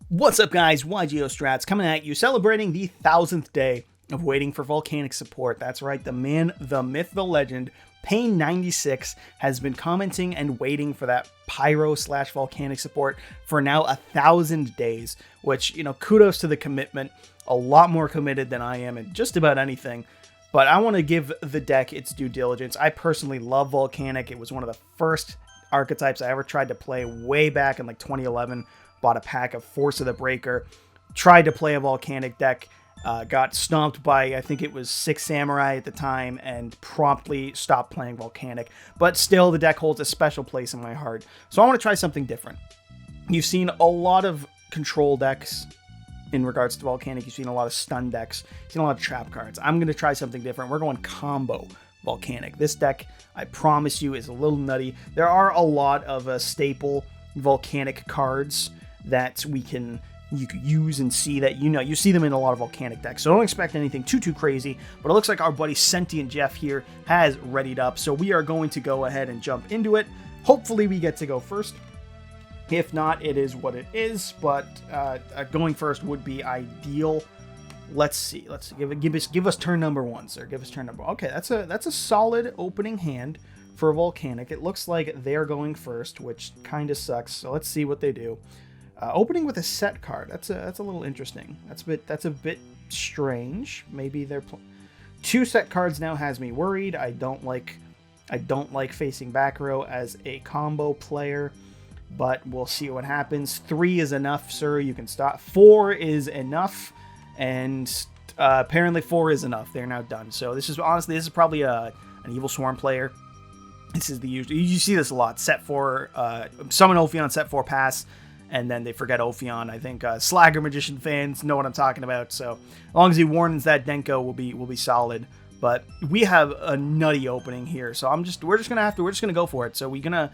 What's up, guys? YGO Strats coming at you, celebrating the 1000th day of waiting for volcanic support. That's right, the man, the myth, the legend, Pain96 has been commenting and waiting for that pyro/volcanic support for now 1000 days, which, kudos to the commitment. A lot more committed than I am in just about anything. But I want to give the deck its due diligence. I personally love Volcanic. It was one of the first archetypes I ever tried to play way back in like 2011. Bought a pack of Force of the Breaker, tried to play a Volcanic deck, got stomped by, I think it was 6 Samurai at the time, and promptly stopped playing Volcanic. But still, the deck holds a special place in my heart. So I want to try something different. You've seen a lot of control decks in regards to Volcanic. You've seen a lot of stun decks. You've seen a lot of trap cards. I'm going to try something different. We're going combo Volcanic. This deck, I promise you, is a little nutty. There are a lot of staple Volcanic cards that you can use and see that you see them in a lot of Volcanic decks. So don't expect anything too crazy, but it looks like our buddy Sentient Jeff here has readied up. So we are going to go ahead and jump into it. Hopefully we get to go first. If not, it is what it is, but going first would be ideal. Let's see. Give us turn number one, sir. Give us turn number one. Okay, that's a solid opening hand for Volcanic. It looks like they're going first, which kind of sucks. So let's see what they do. Opening with a set card. That's a little interesting. That's a bit strange. Maybe they're 2 set cards now has me worried. I don't like facing back row as a combo player, but we'll see what happens. 3 is enough, sir. You can stop. 4 is enough, and apparently 4 is enough. They're now done. So this is probably an Evil Swarm player. This is the usual. You see this a lot. Set 4, summon Ophion, set 4 pass. And then they forget Ophion. I think Slagger Magician fans know what I'm talking about. So as long as he warns that Denko will be solid. But we have a nutty opening here. So we're just gonna go for it. So we're gonna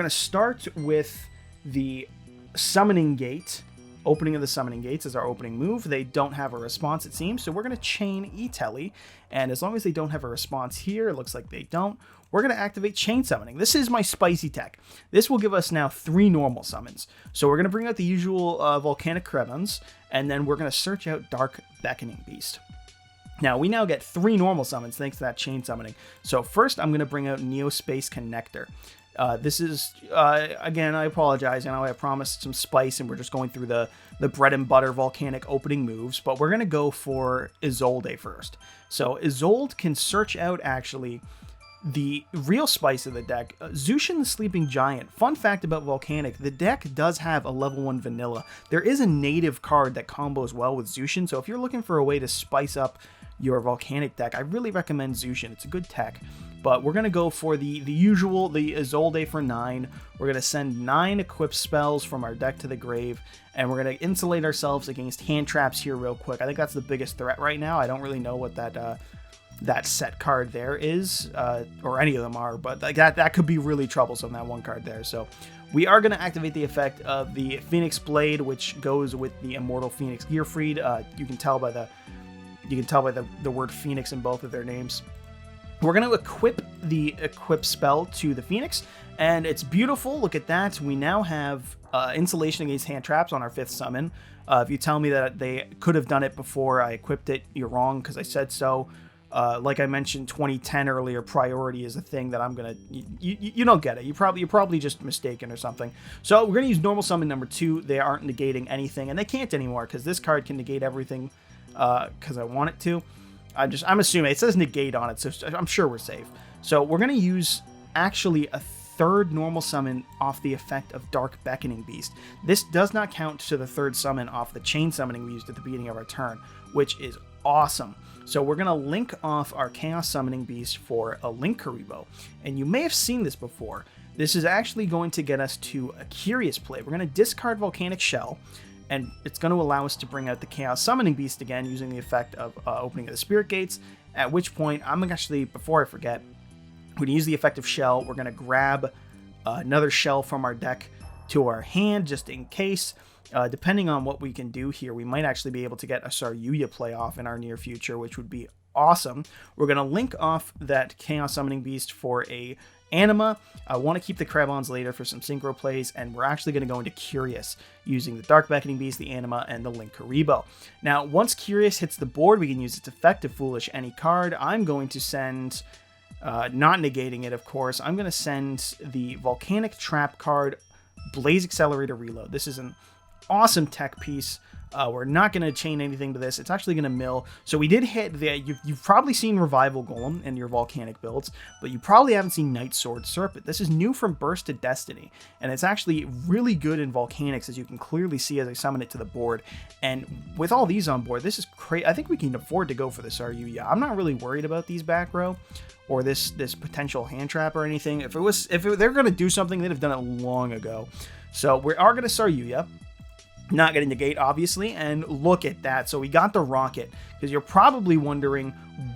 start with the Summoning Gate. Opening of the Summoning Gates is our opening move. They don't have a response, it seems. So we're gonna chain E-Telly. And as long as they don't have a response here, it looks like they don't. We're going to activate Chain Summoning. This is my spicy tech. This will give us now 3 normal summons. So we're going to bring out the usual Volcanic Crevons, and then we're going to search out Dark Beckoning Beast. Now, we now get 3 normal summons thanks to that Chain Summoning. So first, I'm going to bring out Neospace Connector. This is, again, I apologize. I know I promised some spice, and we're just going through the bread and butter Volcanic opening moves, but we're going to go for Isolde first. So Isolde can search out, actually, the real spice of the deck, Zushin the Sleeping Giant. Fun fact about Volcanic, the deck does have a level 1 vanilla. There is a native card that combos well with Zushin, so if you're looking for a way to spice up your Volcanic deck, I really recommend Zushin. It's a good tech. But we're going to go for the usual, the Isolde for 9. We're going to send 9 equipped spells from our deck to the grave, and we're going to insulate ourselves against hand traps here real quick. I think that's the biggest threat right now. I don't really know what that set card there is, or any of them are, but like that could be really troublesome, that one card there. So we are going to activate the effect of the Phoenix Blade, which goes with the Immortal Phoenix Gearfried. You can tell by the word Phoenix in both of their names. We're going to equip the equip spell to the Phoenix, and it's beautiful. Look at that. We now have insulation against hand traps on our 5th summon. If you tell me that they could have done it before I equipped it, you're wrong, because I said so. Like I mentioned, 2010 earlier, priority is a thing that I'm gonna. You don't get it. You're probably just mistaken or something. So we're gonna use normal summon number 2. They aren't negating anything, and they can't anymore because this card can negate everything. Because I want it to. I'm assuming it says negate on it, so I'm sure we're safe. So we're gonna use actually a 3rd normal summon off the effect of Dark Beckoning Beast. This does not count to the 3rd summon off the chain summoning we used at the beginning of our turn, which is awesome. So we're going to link off our Chaos Summoning Beast for a Link Karibo. And you may have seen this before. This is actually going to get us to a curious play. We're going to discard Volcanic Shell, and it's going to allow us to bring out the Chaos Summoning Beast again using the effect of opening of the Spirit Gates, at which point I'm actually, before I forget, we're going to use the effect of Shell. We're going to grab another Shell from our deck to our hand just in case. Depending on what we can do here, we might actually be able to get a Saryuya playoff in our near future, which would be awesome. We're going to link off that Chaos Summoning Beast for a Anima. I want to keep the Krebons later for some synchro plays, and we're actually going to go into Curious using the Dark Beckoning Beast, the Anima, and the Linkuriboh. Now, once Curious hits the board, we can use its effect to Foolish any card. I'm going to send, not negating it, of course, I'm going to send the Volcanic Trap card, Blaze Accelerator Reload. This is an awesome tech piece. We're not going to chain anything to this. It's actually going to mill. So we did hit the... You've probably seen Revival Golem in your Volcanic builds, but you probably haven't seen Night Sword Serpent. This is new from Burst to Destiny, and it's actually really good in Volcanics, as you can clearly see as I summon it to the board. And with all these on board, this is crazy. I think we can afford to go for this RU. Yeah, I'm not really worried about these back row or this potential hand trap or anything. If they're going to do something, they'd have done it long ago. So we are going to Saryuya. Not getting the gate, obviously, and look at that. So we got the rocket, because you're probably wondering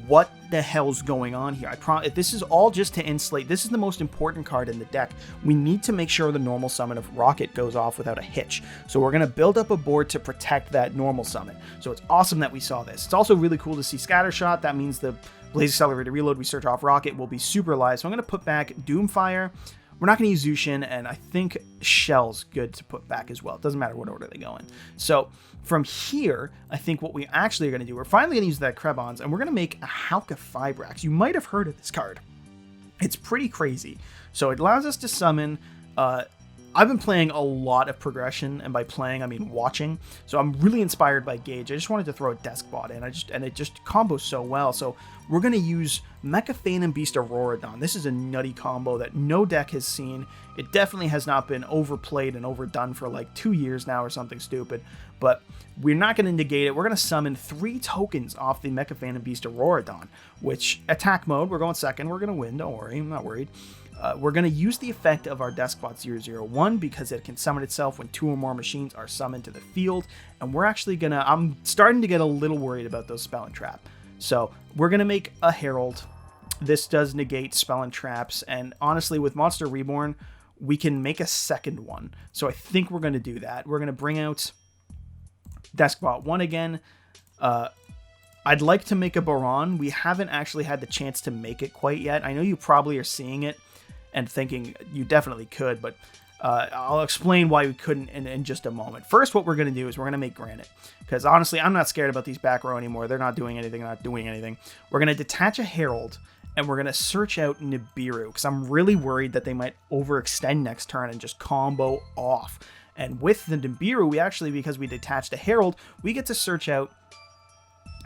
what the hell's going on here. This is all just to insulate. This is the most important card in the deck. We need to make sure the normal summon of rocket goes off without a hitch. So we're going to build up a board to protect that normal summon. So it's awesome that we saw this. It's also really cool to see Scattershot. That means the Blaze Accelerator Reload, we search off rocket, will be super live. So I'm going to put back Doomfire. We're not going to use Zushin, and I think Shell's good to put back as well. It doesn't matter what order they go in. So from here, I think what we actually are going to do, we're finally going to use that Krebons, and we're going to make a Hauka Fibrax. You might have heard of this card. It's pretty crazy. So it allows us to summon... I've been playing a lot of progression, and by playing, I mean watching. So I'm really inspired by Gage. I just wanted to throw a desk bot in, and it just combos so well. So we're going to use Mecha Phantom Beast Auroradon. This is a nutty combo that no deck has seen. It definitely has not been overplayed and overdone for like 2 years now or something stupid. But we're not going to negate it. We're going to summon 3 tokens off the Mecha Phantom Beast Auroradon, which attack mode, we're going second. We're going to win. Don't worry. I'm not worried. We're going to use the effect of our Deskbot 001 because it can summon itself when 2 or more machines are summoned to the field. And we're actually going to... I'm starting to get a little worried about those Spell and Trap. So we're going to make a Herald. This does negate Spell and Traps. And honestly, with Monster Reborn, we can make a second one. So I think we're going to do that. We're going to bring out Deskbot 1 again. I'd like to make a Baron. We haven't actually had the chance to make it quite yet. I know you probably are seeing it and thinking you definitely could, but I'll explain why we couldn't in just a moment. First, what we're going to do is we're going to make Granite, because honestly, I'm not scared about these back row anymore. They're not doing anything, We're going to detach a Herald, and we're going to search out Nibiru, because I'm really worried that they might overextend next turn and just combo off. And with the Nibiru, we actually, because we detached a Herald, we get to search out,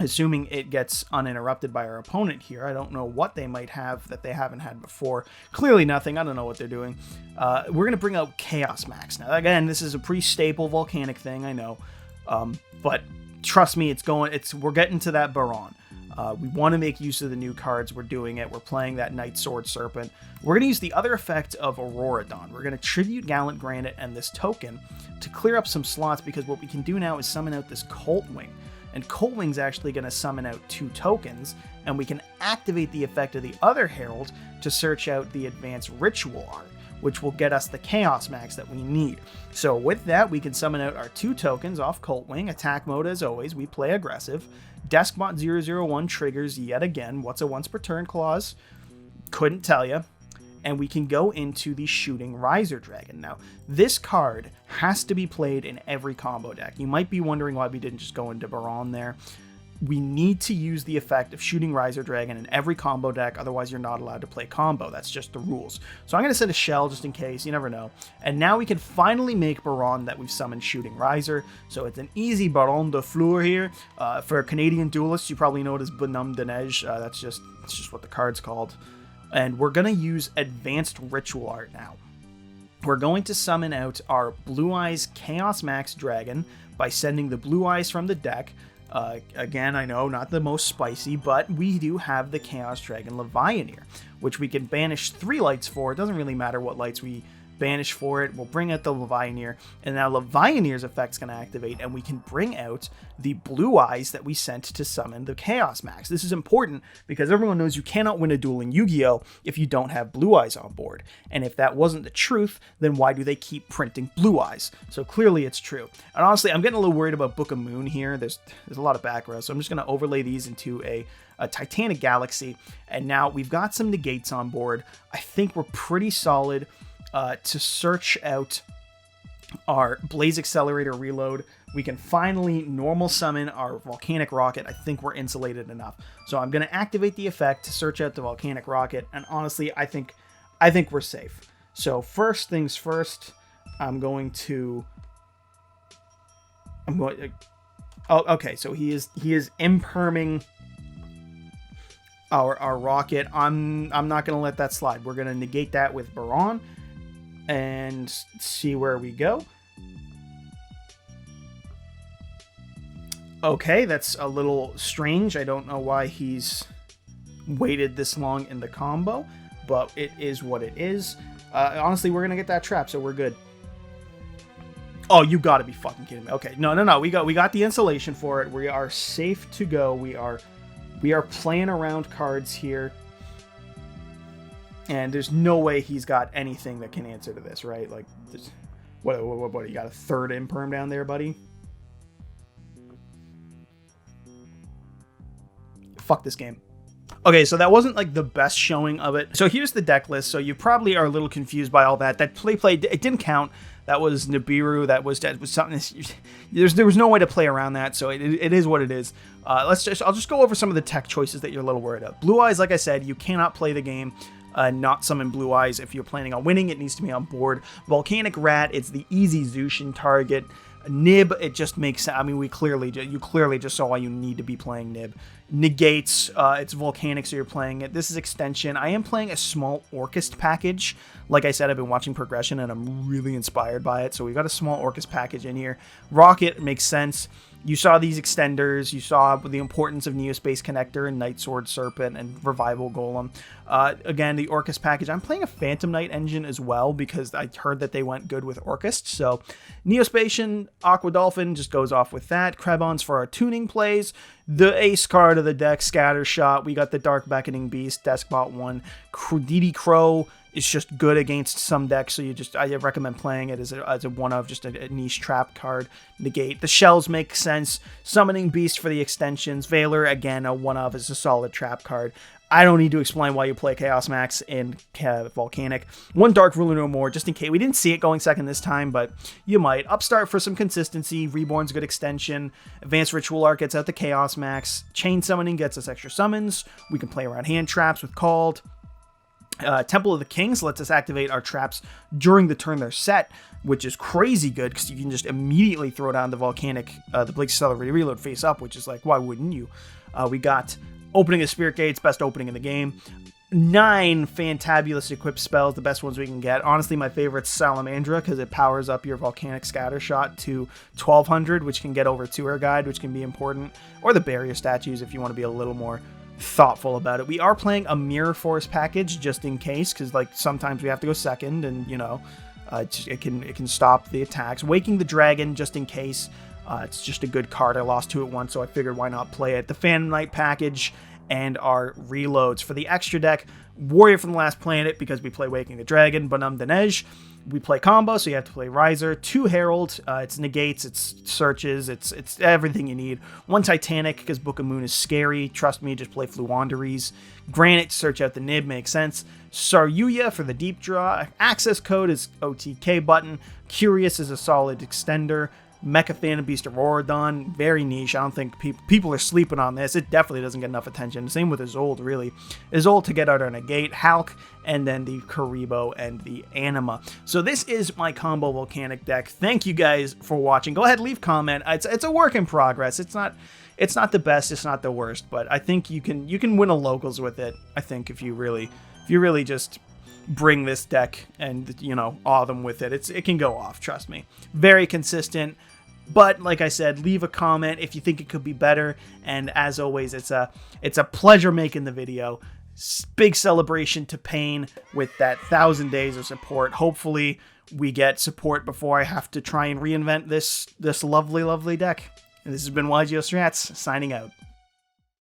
assuming it gets uninterrupted by our opponent here. I don't know what they might have that they haven't had before. Clearly nothing. I don't know what they're doing. We're going to bring out Chaos Max. Now, again, this is a pretty staple Volcanic thing, I know. But trust me, we're getting to that Baron. We want to make use of the new cards. We're doing it. We're playing that Night Sword Serpent. We're going to use the other effect of Auroradon. We're going to tribute Gallant Granite and this token to clear up some slots, because what we can do now is summon out this Colt Wing. And Colt Wing's actually going to summon out 2 tokens, and we can activate the effect of the other Herald to search out the Advanced Ritual Art, which will get us the Chaos Max that we need. So with that, we can summon out our 2 tokens off Colt Wing. Attack mode, as always, we play aggressive. Deskbot 001 triggers yet again. What's a once per turn clause? Couldn't tell you. And we can go into the Shooting Riser Dragon. Now, this card has to be played in every combo deck. You might be wondering why we didn't just go into Baron there. We need to use the effect of Shooting Riser Dragon in every combo deck, otherwise you're not allowed to play combo. That's just the rules. So I'm going to set a Shell just in case, you never know. And now we can finally make Baron that we've summoned Shooting Riser. So it's an easy Baron de Fleur here. For Canadian duelists, you probably know it as Bonhomme de Neige. That's just what the card's called. And we're going to use Advanced Ritual Art now. We're going to summon out our Blue Eyes Chaos Max Dragon by sending the Blue Eyes from the deck. Again, I know, not the most spicy, but we do have the Chaos Dragon Levianeer, which we can banish 3 lights for. It doesn't really matter what lights we banish for it. We'll bring out the Levianeer, and now Levianeer's effect's going to activate, and we can bring out the Blue Eyes that we sent to summon the Chaos Max. This is important because everyone knows you cannot win a duel in Yu-Gi-Oh! If you don't have Blue Eyes on board. And if that wasn't the truth, then why do they keep printing Blue Eyes? So clearly it's true. And honestly, I'm getting a little worried about Book of Moon here. There's a lot of background, so I'm just going to overlay these into a Titanic Galaxy. And now we've got some negates on board. I think we're pretty solid to search out our Blaze Accelerator reload. We can finally normal summon our Volcanic Rocket. I think we're insulated enough. So I'm going to activate the effect to search out the Volcanic Rocket. And honestly, I think we're safe. So first things first, oh, okay. So he is imperming our rocket. I'm not going to let that slide. We're going to negate that with Baron and see where we go. Okay, that's a little strange. I don't know why he's waited this long in the combo, but it is what it is. Honestly, we're going to get that trap, so we're good. Oh, you got to be fucking kidding me. Okay, no. We got the insulation for it. We are safe to go. We are playing around cards here. And there's no way he's got anything that can answer to this, right? Like, what you got a third imperm down there, buddy? Fuck this game. Okay, so that wasn't like the best showing of it. So here's the deck list. So you probably are a little confused by all that. That play, it didn't count. That was Nibiru. That was something. There was no way to play around that. So it is what it is. I'll just go over some of the tech choices that you're a little worried of. Blue Eyes, like I said, you cannot play the game. Not summon Blue Eyes. If you're planning on winning, it needs to be on board. Volcanic Rat, it's the easy Zushin target. Nib, it just makes, I mean, you clearly just saw why you need to be playing Nib. Negates, it's Volcanic, so you're playing it. This is Extension. I am playing a small Orchest package. Like I said, I've been watching Progression, and I'm really inspired by it, so we've got a small Orchest package in here. Rocket makes sense. You saw these extenders. You saw the importance of Neospace Connector and Night Sword Serpent and Revival Golem. Again, the Orchest package. I'm playing a Phantom Knight engine as well because I heard that they went good with Orchest. So Neospatian, Aqua Dolphin just goes off with that. Krebons for our tuning plays. The ace card of the deck, Scattershot. We got the Dark Beckoning Beast, Deskbot 1. DD Crow is just good against some decks, so I recommend playing it as a one of just a niche trap card. Negate. The shells make sense. Summoning Beast for the extensions. Veiler, again, a one of is a solid trap card. I don't need to explain why you play Chaos Max in Volcanic. One Dark Ruler no more, just in case. We didn't see it going second this time, but you might. Upstart for some consistency. Reborn's good extension. Advanced Ritual Art gets out the Chaos Max. Chain Summoning gets us extra summons. We can play around hand traps with Called. Temple of the Kings lets us activate our traps during the turn they're set, which is crazy good because you can just immediately throw down the Volcanic, the Blaze Accelerator reload face up, which is like, why wouldn't you? We got Opening of Spirit Gates, best opening in the game. 9 fantabulous equipped spells, the best ones we can get. Honestly, my favorite's Salamandra because it powers up your Volcanic Scattershot to 1200, which can get over 2-air guide, which can be important. Or the Barrier Statues if you want to be a little more thoughtful about it. We are playing a Mirror Force package just in case, because like sometimes we have to go second, and you know, it can stop the attacks. Waking the Dragon just in case. It's just a good card. I lost 2 at once, so I figured why not play it. The Phantom Knight package and our reloads for the extra deck. Warrior from the Last Planet because we play Waking the Dragon. Bonhomme de Neige. We play combo, so you have to play Riser. 2 Herald, it's negates, it's searches, it's everything you need. 1 Titanic, because Book of Moon is scary. Trust me, just play Fluanderies. Granite to search out the Nib, makes sense. Saryuya for the deep draw. Access code is OTK button. Curious is a solid extender. Mecha Phantom Beast Auroradon, very niche. I don't think people are sleeping on this. It definitely doesn't get enough attention. Same with Isolde, really. Isolde to get out our negate, Hulk, and then the Karibo and the Anima. So this is my combo Volcanic deck. Thank you guys for watching. Go ahead, leave comment. It's a work in progress. It's not the best. It's not the worst, but I think you can win a locals with it. I think if you really just bring this deck and, you know, awe them with it. It can go off, trust me. Very consistent. But like I said, leave a comment if you think it could be better. And as always, it's a pleasure making the video. Big celebration to Pain with that 1,000 days of support. Hopefully we get support before I have to try and reinvent this lovely, lovely deck. And this has been YGO Strats, signing out.